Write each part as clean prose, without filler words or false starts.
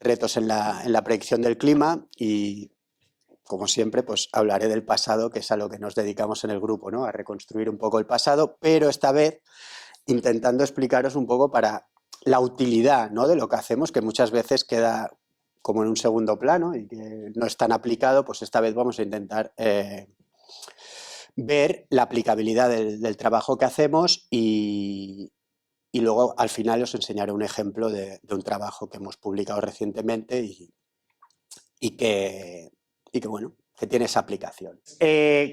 retos en la predicción del clima y, como siempre, pues hablaré del pasado, que es a lo que nos dedicamos en el grupo, ¿no? A reconstruir un poco el pasado, pero esta vez intentando explicaros un poco para la utilidad, ¿no?, de lo que hacemos, que muchas veces queda como en un segundo plano y que no es tan aplicado. Pues esta vez vamos a intentar ver la aplicabilidad del trabajo que hacemos y luego al final os enseñaré un ejemplo de un trabajo que hemos publicado recientemente y que bueno, que tiene esa aplicación.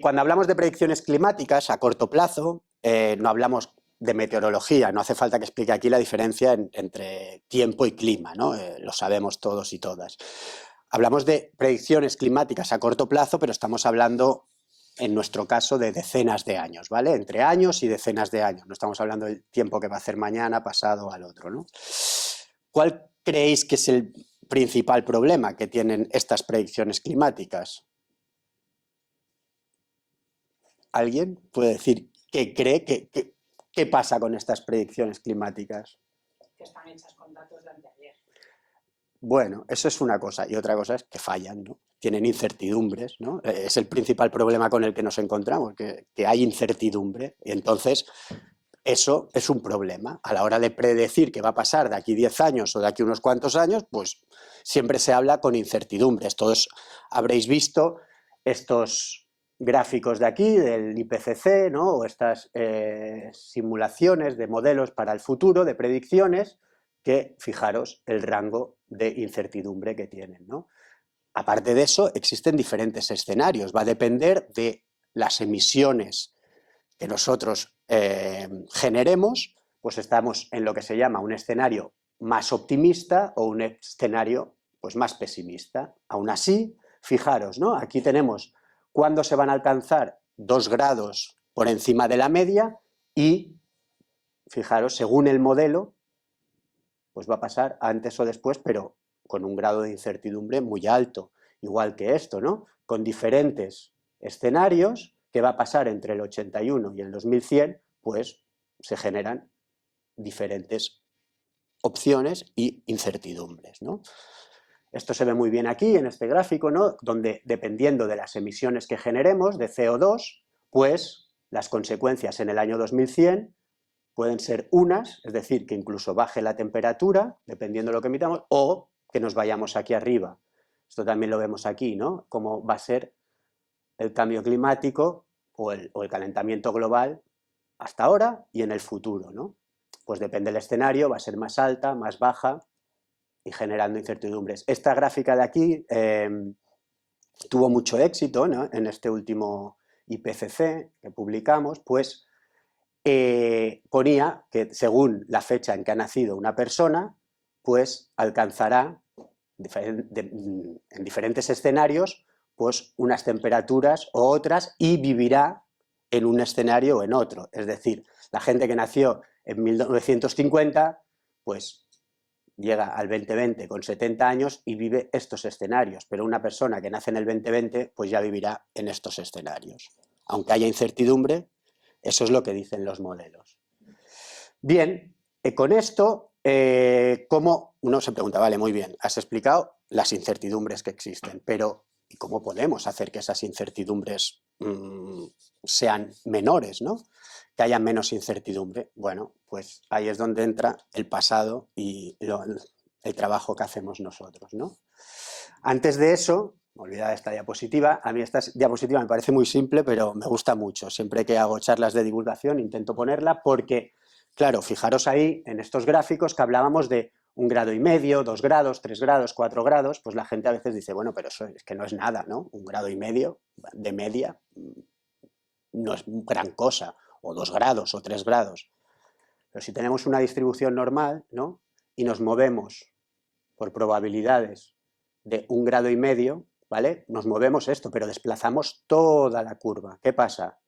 Cuando hablamos de predicciones climáticas a corto plazo, no hablamos de meteorología, no hace falta que explique aquí la diferencia entre tiempo y clima, ¿no? Lo sabemos todos y todas. Hablamos de predicciones climáticas a corto plazo, pero estamos hablando, en nuestro caso, de decenas de años, ¿vale? Entre años y decenas de años. No estamos hablando del tiempo que va a hacer mañana, pasado o al otro, ¿no? ¿Cuál creéis que es el principal problema que tienen estas predicciones climáticas? ¿Alguien puede decir qué cree? ¿Qué pasa con estas predicciones climáticas? Que están hechas con datos de anteayer. Bueno, eso es una cosa, y otra cosa es que fallan, ¿no? Tienen incertidumbres, ¿no? Es el principal problema con el que nos encontramos, que hay incertidumbre, y entonces eso es un problema. A la hora de predecir qué va a pasar de aquí 10 años o de aquí unos cuantos años, pues siempre se habla con incertidumbres. Todos habréis visto estos gráficos de aquí, del IPCC, ¿no? O estas simulaciones de modelos para el futuro, de predicciones, que fijaros el rango de incertidumbre que tienen, ¿no? Aparte de eso, existen diferentes escenarios. Va a depender de las emisiones que nosotros generemos, pues estamos en lo que se llama un escenario más optimista o un escenario pues más pesimista. Aún así, fijaros, ¿no? Aquí tenemos cuándo se van a alcanzar 2 grados por encima de la media y, fijaros, según el modelo, pues va a pasar antes o después, pero con un grado de incertidumbre muy alto. Igual que esto, ¿no? Con diferentes escenarios, que va a pasar entre el 81 y el 2100, pues se generan diferentes opciones y incertidumbres, ¿no? Esto se ve muy bien aquí en este gráfico, ¿no? Donde, dependiendo de las emisiones que generemos de CO2, pues las consecuencias en el año 2100 pueden ser unas, es decir, que incluso baje la temperatura, dependiendo de lo que emitamos, o que nos vayamos aquí arriba. Esto también lo vemos aquí, ¿no? Cómo va a ser el cambio climático o el calentamiento global hasta ahora y en el futuro, ¿no? Pues depende del escenario, va a ser más alta, más baja y generando incertidumbres. Esta gráfica de aquí tuvo mucho éxito, ¿no? En este último IPCC que publicamos, pues ponía que según la fecha en que ha nacido una persona, pues alcanzará en diferentes escenarios pues unas temperaturas u otras y vivirá en un escenario o en otro. Es decir, la gente que nació en 1950, pues llega al 2020 con 70 años y vive estos escenarios, pero una persona que nace en el 2020 pues ya vivirá en estos escenarios. Aunque haya incertidumbre, eso es lo que dicen los modelos. Bien, con esto, ¿cómo? Uno se pregunta, vale, muy bien, has explicado las incertidumbres que existen, pero ¿y cómo podemos hacer que esas incertidumbres sean menores, ¿no? Que haya menos incertidumbre? Bueno, pues ahí es donde entra el pasado y el trabajo que hacemos nosotros, ¿no? Antes de eso, me olvidaba de esta diapositiva. A mí esta diapositiva me parece muy simple, pero me gusta mucho. Siempre que hago charlas de divulgación intento ponerla porque, claro, fijaros ahí en estos gráficos que hablábamos de 1,5 grados, 2 grados, 3 grados, 4 grados, pues la gente a veces dice, bueno, pero eso es que no es nada, ¿no? 1,5 grados de media no es gran cosa, o 2 grados o 3 grados. Pero si tenemos una distribución normal, ¿no? Y nos movemos por probabilidades de 1,5 grados, ¿vale? Nos movemos esto, pero desplazamos toda la curva. ¿Qué pasa?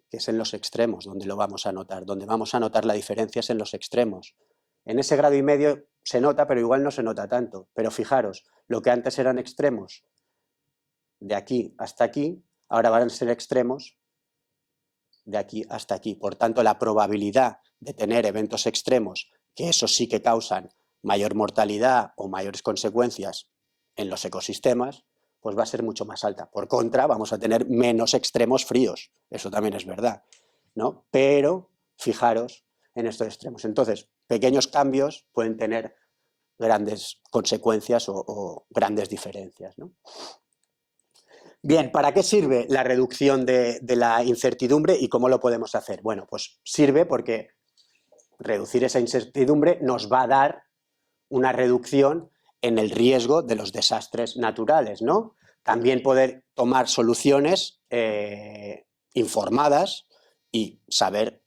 Que es en los extremos donde lo vamos a notar. Donde vamos a notar la diferencia es en los extremos. En ese 1,5 grados se nota, pero igual no se nota tanto. Pero fijaros, lo que antes eran extremos de aquí hasta aquí, ahora van a ser extremos de aquí hasta aquí. Por tanto, la probabilidad de tener eventos extremos, que eso sí que causan mayor mortalidad o mayores consecuencias en los ecosistemas, pues va a ser mucho más alta. Por contra, vamos a tener menos extremos fríos, eso también es verdad, ¿no? Pero fijaros en estos extremos. Entonces, pequeños cambios pueden tener grandes consecuencias o grandes diferencias, ¿no? Bien, ¿para qué sirve la reducción de la incertidumbre y cómo lo podemos hacer? Bueno, pues sirve porque reducir esa incertidumbre nos va a dar una reducción en el riesgo de los desastres naturales, ¿no? También poder tomar soluciones informadas y saber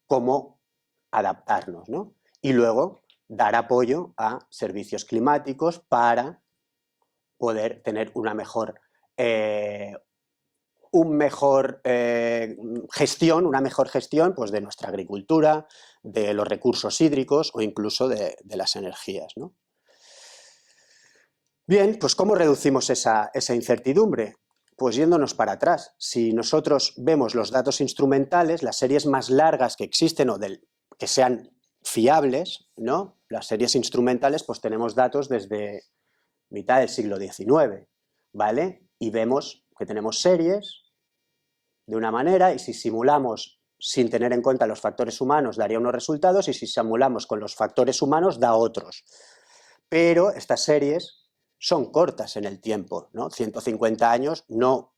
cómo adaptarnos, ¿no? Y luego dar apoyo a servicios climáticos para poder tener una mejor gestión pues, de nuestra agricultura, de los recursos hídricos o incluso de las energías, ¿no? Bien, pues ¿cómo reducimos esa incertidumbre? Pues yéndonos para atrás. Si nosotros vemos los datos instrumentales, las series más largas que existen o que sean fiables, ¿no? Las series instrumentales, pues tenemos datos desde mitad del siglo XIX, ¿vale? Y vemos que tenemos series de una manera y si simulamos sin tener en cuenta los factores humanos daría unos resultados y si simulamos con los factores humanos da otros. Pero estas series son cortas en el tiempo, ¿no? 150 años no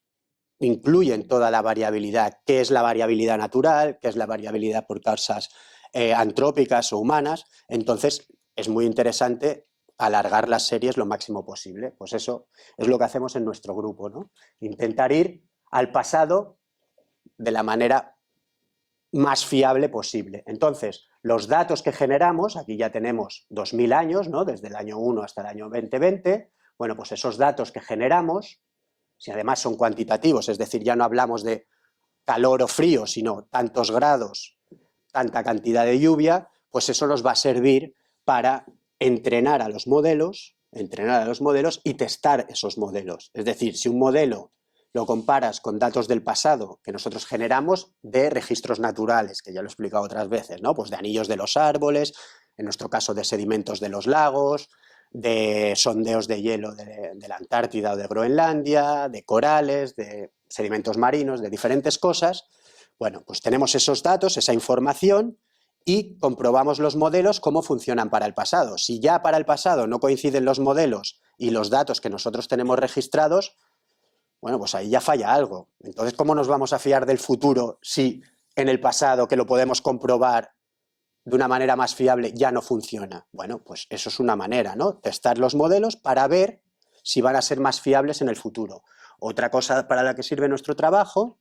incluyen toda la variabilidad. ¿Qué es la variabilidad natural? ¿Qué es la variabilidad por causas antrópicas o humanas? Entonces es muy interesante alargar las series lo máximo posible. Pues eso es lo que hacemos en nuestro grupo, ¿no? Intentar ir al pasado de la manera más fiable posible. Entonces, los datos que generamos, aquí ya tenemos 2000 años, ¿no? Desde el año 1 hasta el año 2020, bueno, pues esos datos que generamos, si además son cuantitativos, es decir, ya no hablamos de calor o frío, sino tantos grados, tanta cantidad de lluvia, pues eso nos va a servir para entrenar a los modelos y testar esos modelos. Es decir, si un modelo lo comparas con datos del pasado que nosotros generamos de registros naturales, que ya lo he explicado otras veces, ¿no? Pues de anillos de los árboles, en nuestro caso de sedimentos de los lagos, de sondeos de hielo de la Antártida o de Groenlandia, de corales, de sedimentos marinos, de diferentes cosas. Bueno, pues tenemos esos datos, esa información y comprobamos los modelos cómo funcionan para el pasado. Si ya para el pasado no coinciden los modelos y los datos que nosotros tenemos registrados, bueno, pues ahí ya falla algo. Entonces, ¿cómo nos vamos a fiar del futuro si en el pasado, que lo podemos comprobar de una manera más fiable, ya no funciona? Bueno, pues eso es una manera, ¿no? Testar los modelos para ver si van a ser más fiables en el futuro. Otra cosa para la que sirve nuestro trabajo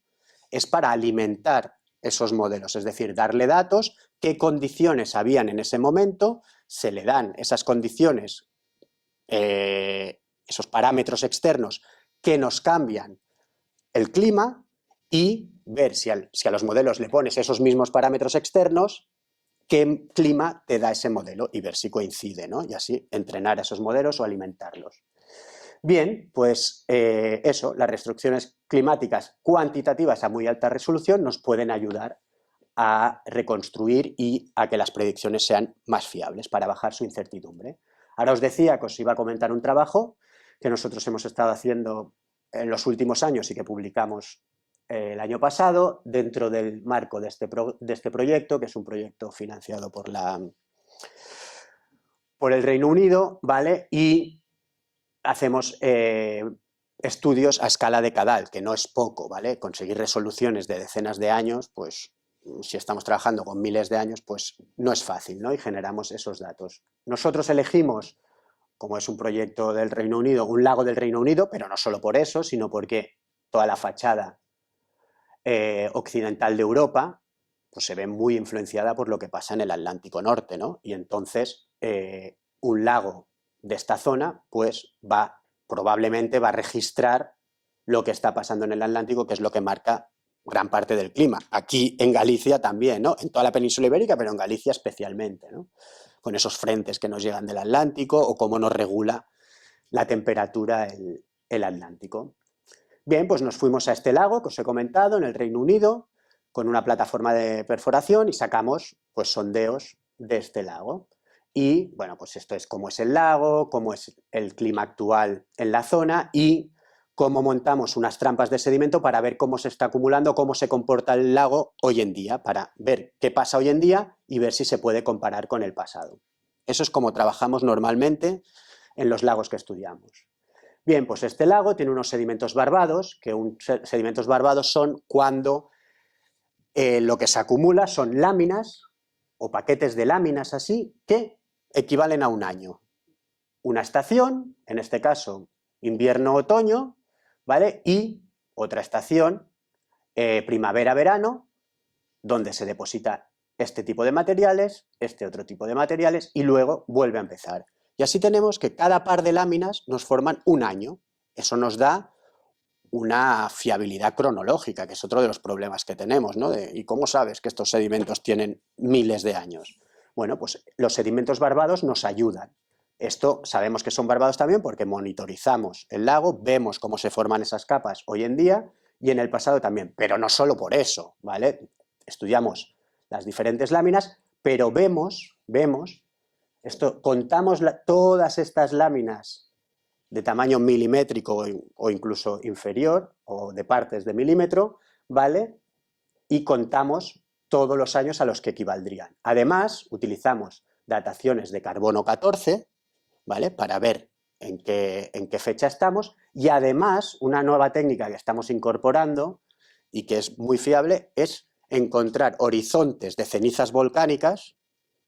es para alimentar esos modelos, es decir, darle datos, qué condiciones habían en ese momento, se le dan esas condiciones, esos parámetros externos que nos cambian el clima y ver si a los modelos le pones esos mismos parámetros externos, qué clima te da ese modelo y ver si coincide, ¿no? Y así entrenar a esos modelos o alimentarlos. Bien, pues eso, las restricciones climáticas cuantitativas a muy alta resolución nos pueden ayudar a reconstruir y a que las predicciones sean más fiables para bajar su incertidumbre. Ahora os decía que os iba a comentar un trabajo que nosotros hemos estado haciendo en los últimos años y que publicamos el año pasado dentro del marco de este proyecto, que es un proyecto financiado por el Reino Unido, ¿vale? Y hacemos estudios a escala decadal, que no es poco, ¿vale? Conseguir resoluciones de decenas de años, pues si estamos trabajando con miles de años, pues no es fácil, ¿no? Y generamos esos datos. Nosotros elegimos, como es un proyecto del Reino Unido, un lago del Reino Unido, pero no solo por eso, sino porque toda la fachada occidental de Europa pues se ve muy influenciada por lo que pasa en el Atlántico Norte, ¿no? Y entonces un lago de esta zona pues probablemente va a registrar lo que está pasando en el Atlántico, que es lo que marca gran parte del clima. Aquí en Galicia también, ¿no? En toda la península ibérica, pero en Galicia especialmente, ¿no? Con esos frentes que nos llegan del Atlántico o cómo nos regula la temperatura el Atlántico. Bien, pues nos fuimos a este lago que os he comentado en el Reino Unido con una plataforma de perforación y sacamos pues sondeos de este lago. Y, bueno, pues esto es cómo es el lago, cómo es el clima actual en la zona y cómo montamos unas trampas de sedimento para ver cómo se está acumulando, cómo se comporta el lago hoy en día, para ver qué pasa hoy en día y ver si se puede comparar con el pasado. Eso es como trabajamos normalmente en los lagos que estudiamos. Bien, pues este lago tiene unos sedimentos barbados, que sedimentos barbados son cuando lo que se acumula son láminas o paquetes de láminas así que equivalen a un año. Una estación, en este caso invierno-otoño, ¿vale? Y otra estación, primavera-verano, donde se deposita este tipo de materiales, este otro tipo de materiales, y luego vuelve a empezar. Y así tenemos que cada par de láminas nos forman un año. Eso nos da una fiabilidad cronológica, que es otro de los problemas que tenemos, ¿no? ¿Y cómo sabes que estos sedimentos tienen miles de años? Bueno, pues los sedimentos barbados nos ayudan. Esto sabemos que son barbados también porque monitorizamos el lago, vemos cómo se forman esas capas hoy en día y en el pasado también, pero no solo por eso, ¿vale? Estudiamos las diferentes láminas, pero vemos, contamos todas estas láminas de tamaño milimétrico o incluso inferior, o de partes de milímetro, ¿vale? Y contamos todos los años a los que equivaldrían. Además, utilizamos dataciones de carbono 14, ¿vale? Para ver en qué fecha estamos, y además una nueva técnica que estamos incorporando y que es muy fiable es encontrar horizontes de cenizas volcánicas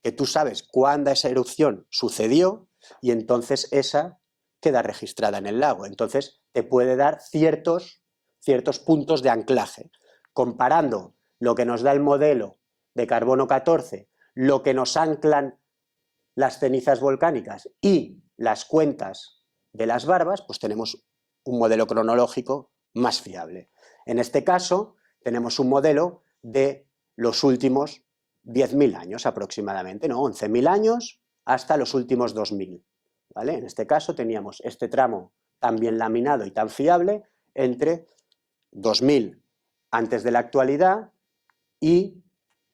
que tú sabes cuándo esa erupción sucedió y entonces esa queda registrada en el lago. Entonces te puede dar ciertos puntos de anclaje. Comparando lo que nos da el modelo de carbono 14, lo que nos anclan las cenizas volcánicas y las cuentas de las barbas, pues tenemos un modelo cronológico más fiable. En este caso, tenemos un modelo de los últimos 10.000 años aproximadamente, ¿no? 11.000 años hasta los últimos 2.000. ¿Vale? En este caso teníamos este tramo tan bien laminado y tan fiable entre 2000 antes de la actualidad y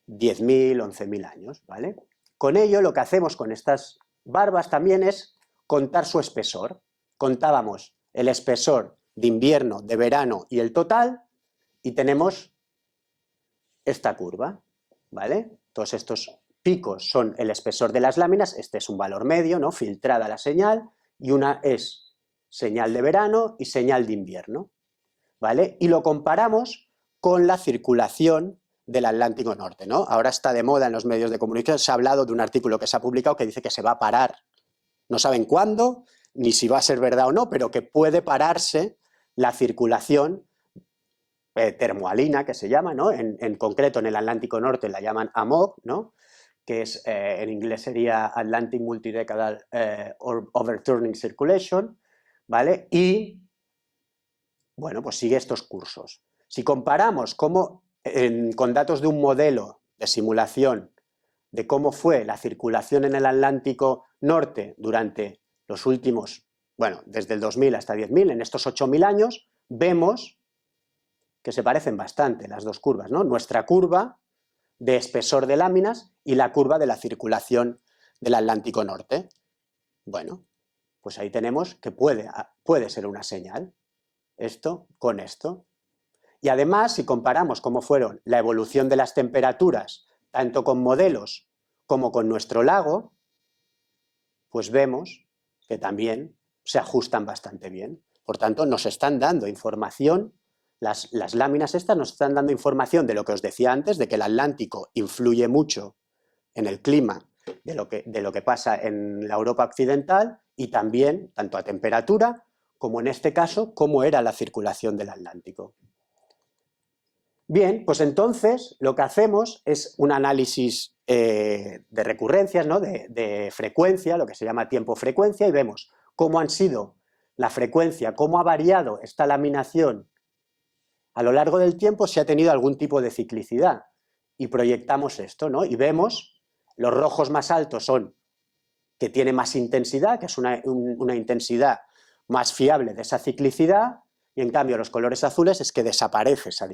10.000, 11.000 años, ¿vale? Con ello lo que hacemos con estas barbas también es contar su espesor. Contábamos el espesor de invierno, de verano y el total y tenemos esta curva, ¿vale? Todos estos picos son el espesor de las láminas, este es un valor medio, ¿no? Filtrada la señal, y una es señal de verano y señal de invierno, ¿vale? Y lo comparamos con la circulación del Atlántico Norte, ¿no? Ahora está de moda en los medios de comunicación, se ha hablado de un artículo que se ha publicado que dice que se va a parar, no saben cuándo, ni si va a ser verdad o no, pero que puede pararse la circulación termoalina, que se llama, ¿no? En concreto en el Atlántico Norte la llaman AMOC, ¿no? Que es, en inglés sería Atlantic Multidecadal Overturning Circulation, ¿vale? Y, bueno, pues sigue estos cursos. Si comparamos con datos de un modelo de simulación de cómo fue la circulación en el Atlántico Norte durante los últimos, bueno, desde el 2000 hasta 10.000, en estos 8.000 años, vemos que se parecen bastante las dos curvas, ¿no? Nuestra curva de espesor de láminas y la curva de la circulación del Atlántico Norte. Bueno, pues ahí tenemos que puede ser una señal, esto con esto. Y además, si comparamos cómo fueron la evolución de las temperaturas, tanto con modelos como con nuestro lago, pues vemos que también se ajustan bastante bien. Por tanto, nos están dando información. Las láminas estas nos están dando información de lo que os decía antes, de que el Atlántico influye mucho en el clima de lo que pasa en la Europa occidental y también, tanto a temperatura como en este caso, cómo era la circulación del Atlántico. Bien, pues entonces lo que hacemos es un análisis de recurrencias, ¿no? de frecuencia, lo que se llama tiempo-frecuencia, y vemos cómo han sido la frecuencia, cómo ha variado esta laminación a lo largo del tiempo, si ha tenido algún tipo de ciclicidad. Y proyectamos esto, ¿no? Y vemos, los rojos más altos son que tiene más intensidad, que es una intensidad más fiable de esa ciclicidad, y en cambio los colores azules es que desaparece esa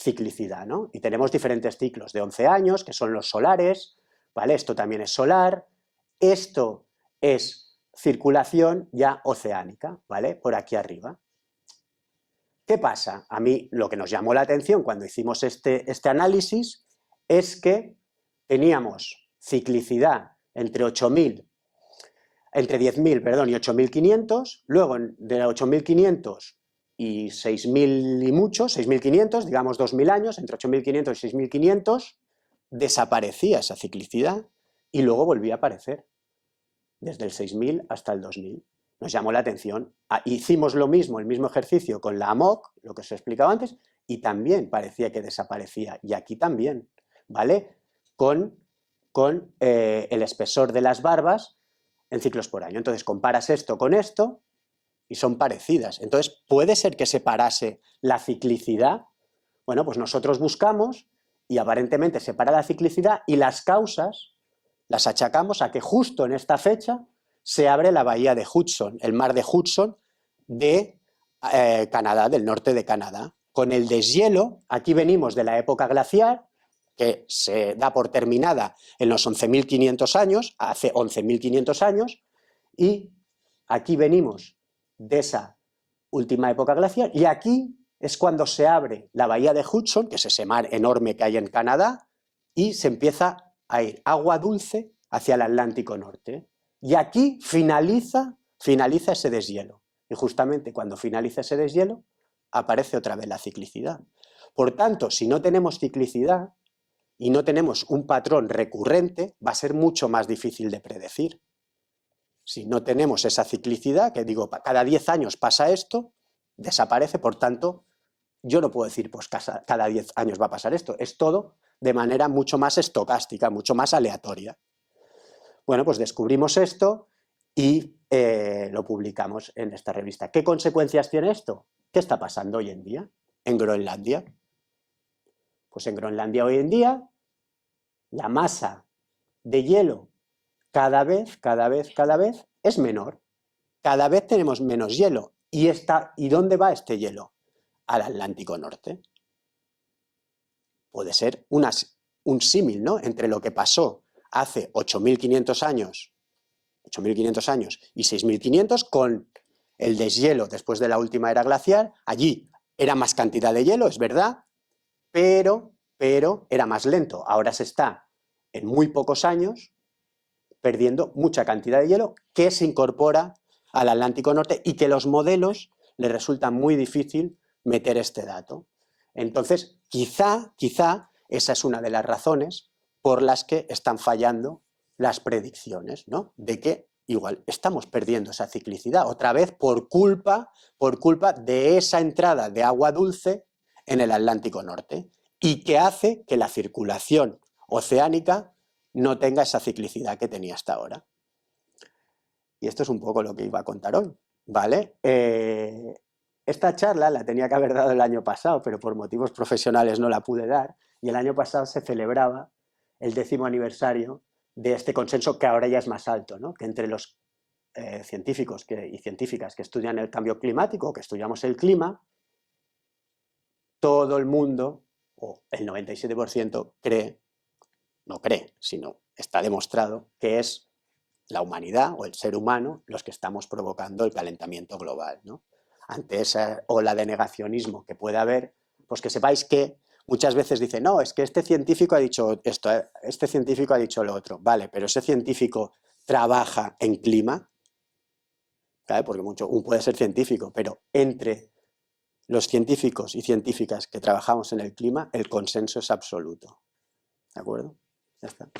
ciclicidad, ¿no? Y tenemos diferentes ciclos de 11 años, que son los solares, ¿vale? Esto también es solar, Esto es circulación ya oceánica, ¿vale? Por aquí arriba. ¿Qué pasa? A mí lo que nos llamó la atención cuando hicimos este análisis es que teníamos ciclicidad entre 10.000, perdón, y 8.500, luego de 8.500 y 6.000 y mucho, 6.500, digamos 2.000 años, entre 8.500 y 6.500, desaparecía esa ciclicidad y luego volvía a aparecer, desde el 6.000 hasta el 2.000. Nos llamó la atención. Hicimos lo mismo, el mismo ejercicio con la AMOC, lo que os he explicado antes, y también parecía que desaparecía. Y aquí también, ¿vale? Con el espesor de las barbas en ciclos por año. Entonces comparas esto con esto y son parecidas. Entonces, ¿puede ser que se parase la ciclicidad? Bueno, pues nosotros buscamos y aparentemente se para la ciclicidad y las causas las achacamos a que justo en esta fecha se abre la bahía de Hudson, el mar de Hudson de Canadá, del norte de Canadá. Con el deshielo, aquí venimos de la época glaciar, que se da por terminada en los 11.500 años, hace 11.500 años, y aquí venimos de esa última época glaciar, y aquí es cuando se abre la bahía de Hudson, que es ese mar enorme que hay en Canadá, y se empieza a ir agua dulce hacia el Atlántico Norte. Y aquí finaliza ese deshielo. Y justamente cuando finaliza ese deshielo, aparece otra vez la ciclicidad. Por tanto, si no tenemos ciclicidad y no tenemos un patrón recurrente, va a ser mucho más difícil de predecir. Si no tenemos esa ciclicidad, que digo, cada 10 años pasa esto, desaparece, por tanto, yo no puedo decir, pues cada 10 años va a pasar esto. Es todo de manera mucho más estocástica, mucho más aleatoria. Bueno, pues descubrimos esto y lo publicamos en esta revista. ¿Qué consecuencias tiene esto? ¿Qué está pasando hoy en día en Groenlandia? Pues en Groenlandia hoy en día la masa de hielo cada vez es menor. Cada vez tenemos menos hielo. ¿Y dónde va este hielo? Al Atlántico Norte. Puede ser un símil, ¿no?, entre lo que pasó hace 8.500 años y 6.500 con el deshielo después de la última era glaciar. Allí era más cantidad de hielo, es verdad, pero era más lento. Ahora se está en muy pocos años perdiendo mucha cantidad de hielo que se incorpora al Atlántico Norte y que los modelos les resulta muy difícil meter este dato. Entonces, quizá esa es una de las razones por las que están fallando las predicciones, ¿no?, de que igual estamos perdiendo esa ciclicidad otra vez por culpa de esa entrada de agua dulce en el Atlántico Norte y que hace que la circulación oceánica no tenga esa ciclicidad que tenía hasta ahora. Y esto es un poco lo que iba a contar hoy, ¿vale? Esta charla la tenía que haber dado el año pasado, pero por motivos profesionales no la pude dar, y el año pasado se celebraba el 10º aniversario de este consenso, que ahora ya es más alto, ¿no?, que entre los científicos y científicas que estudian el cambio climático, que estudiamos el clima, todo el mundo, o el 97%, no cree, sino está demostrado que es la humanidad o el ser humano los que estamos provocando el calentamiento global, ¿no? Ante esa ola de negacionismo que puede haber, pues que sepáis que muchas veces dicen, no, es que este científico ha dicho esto, este científico ha dicho lo otro. Vale, pero ese científico trabaja en clima, ¿vale? Porque puede ser científico, pero entre los científicos y científicas que trabajamos en el clima, el consenso es absoluto. ¿De acuerdo? Ya está.